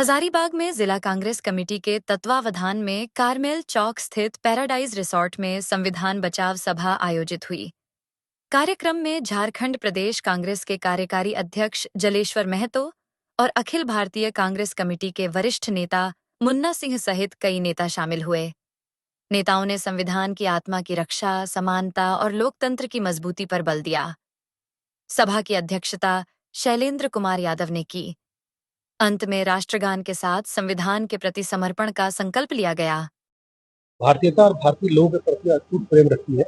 हजारीबाग में जिला कांग्रेस कमेटी के तत्वावधान में कारमेल चौक स्थित पैराडाइज रिसोर्ट में संविधान बचाव सभा आयोजित हुई। कार्यक्रम में झारखंड प्रदेश कांग्रेस के कार्यकारी अध्यक्ष जलेश्वर महतो और अखिल भारतीय कांग्रेस कमेटी के वरिष्ठ नेता मुन्ना सिंह सहित कई नेता शामिल हुए। नेताओं ने संविधान की आत्मा की रक्षा, समानता और लोकतंत्र की मजबूती पर बल दिया। सभा की अध्यक्षता शैलेंद्र कुमार यादव ने की। अंत में राष्ट्रगान के साथ संविधान के प्रति समर्पण का संकल्प लिया गया। भारतीयता और भारतीय लोगों के प्रति अटूट प्रेम रखती है।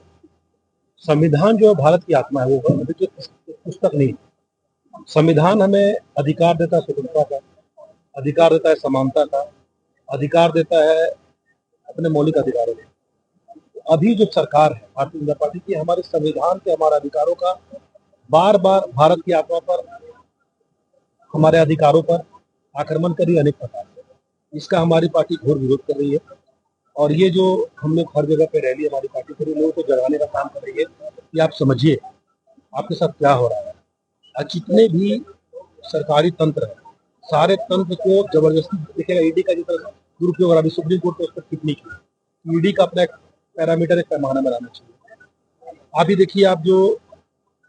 संविधान जो है भारत की आत्मा है, वो अभी पुस्तक नहीं। संविधान हमें अधिकार देता है स्वतंत्रता का, अधिकार देता है समानता का, अधिकार देता है अपने मौलिक अधिकारों का। अभी जो सरकार है भारतीय जनता पार्टी की, हमारे संविधान के, हमारे अधिकारों का बार बार भारत की आत्मा पर, हमारे अधिकारों पर आक्रमण कर रही है अनेक प्रकार से। इसका हमारी पार्टी घोर विरोध कर रही है और ये जो हम लोग हर जगह पे रैली हमारी पार्टी कर रही है, लोगों को जगाने का काम कर रही है कि आप समझिए आपके साथ क्या हो रहा है। और जितने भी सरकारी तंत्र है, सारे तंत्र को जबरदस्ती देखिएगा। ईडी का जितना दुरुपयोग हो रहा है, सुप्रीम कोर्ट ने उस पर टिप्पणी की। ईडी का अपना एक पैरामीटर, एक पैमाना बनाना चाहिए। आप ही देखिए, आप जो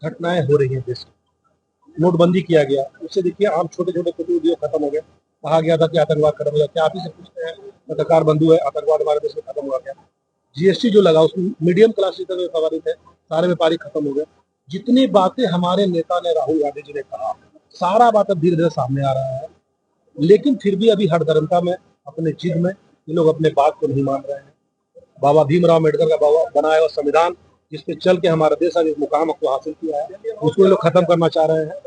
घटनाएं हो रही है देश में, नोटबंदी किया गया, उससे देखिए आम छोटे छोटे कुछ उद्योग खत्म हो गए। कहा गया था कि आतंकवाद खत्म हो गया। क्या आप ही से पूछते हैं, पत्रकार बंधु है, आतंकवाद हमारे देश में खत्म हुआ क्या? जीएसटी जो लगा उसमें मीडियम क्लास जितने व्यापारी थे, सारे व्यापारी खत्म हो गए। जितनी बातें हमारे नेता ने, राहुल गांधी जी ने कहा, सारा बात अब धीरे धीरे सामने आ रहा है। लेकिन फिर भी अभी हठधर्मता में, अपने जिद में ये लोग अपने बात को नहीं मान रहे हैं। बाबा भीमराव अम्बेडकर का बनाया हुआ संविधान, जिसपे चल के हमारा देश आज इस मुकाम को हासिल किया है, उसको ये लोग खत्म करना चाह रहे हैं,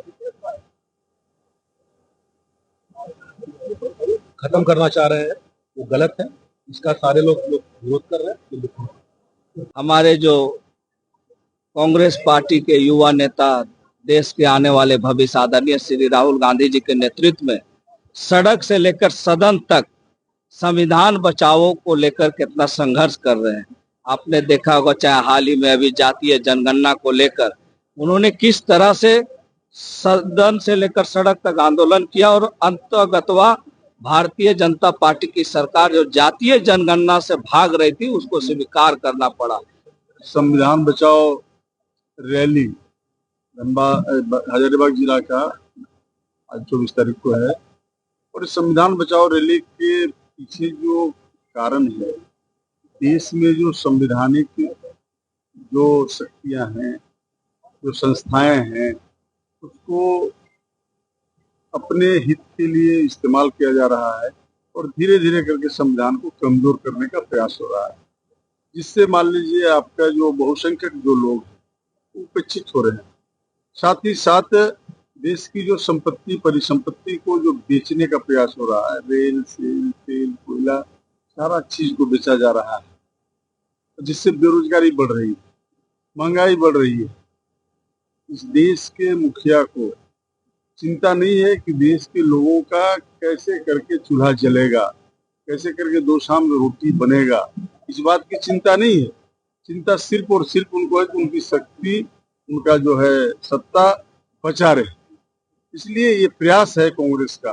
खत्म करना चाह रहे हैं। वो गलत है, इसका सारे लोग विरोध कर रहे हैं। हमारे जो कांग्रेस पार्टी के युवा नेता, देश के आने वाले भविष्य आदरणीय श्री राहुल गांधी जी के नेतृत्व में सड़क से लेकर सदन तक संविधान बचाओ को लेकर कितना संघर्ष कर रहे हैं। आपने देखा होगा, चाहे हाल ही में अभी जातीय जनगणना को लेकर उन्होंने किस तरह से सदन से लेकर सड़क तक आंदोलन किया और अंततः भारतीय जनता पार्टी की सरकार जो जातीय जनगणना से भाग रही थी उसको स्वीकार करना पड़ा। संविधान बचाओ रैली हजारीबाग जिला का आज 24 तारीख को है और इस संविधान बचाओ रैली के पीछे जो कारण है, देश में जो संवैधानिक जो शक्तियां हैं, जो संस्थाएं हैं, उसको अपने हित के लिए इस्तेमाल किया जा रहा है और धीरे धीरे करके संविधान को कमजोर करने का प्रयास हो रहा है, जिससे मान लीजिए आपका जो बहुसंख्यक जो लोग हैं उपेक्षित हो रहे हैं। साथ ही साथ देश की जो संपत्ति, परिसंपत्ति को जो बेचने का प्रयास हो रहा है, रेल, सेल, तेल, कोयला, सारा चीज को बेचा जा रहा है, जिससे बेरोजगारी बढ़ रही है, महंगाई बढ़ रही है। इस देश के मुखिया को चिंता नहीं है कि देश के लोगों का कैसे करके चूल्हा जलेगा, कैसे करके दो शाम में रोटी बनेगा, इस बात की चिंता नहीं है। चिंता सिर्फ और सिर्फ उनको है कि उनकी शक्ति, उनका जो है सत्ता बचा रहे। इसलिए ये प्रयास है कांग्रेस का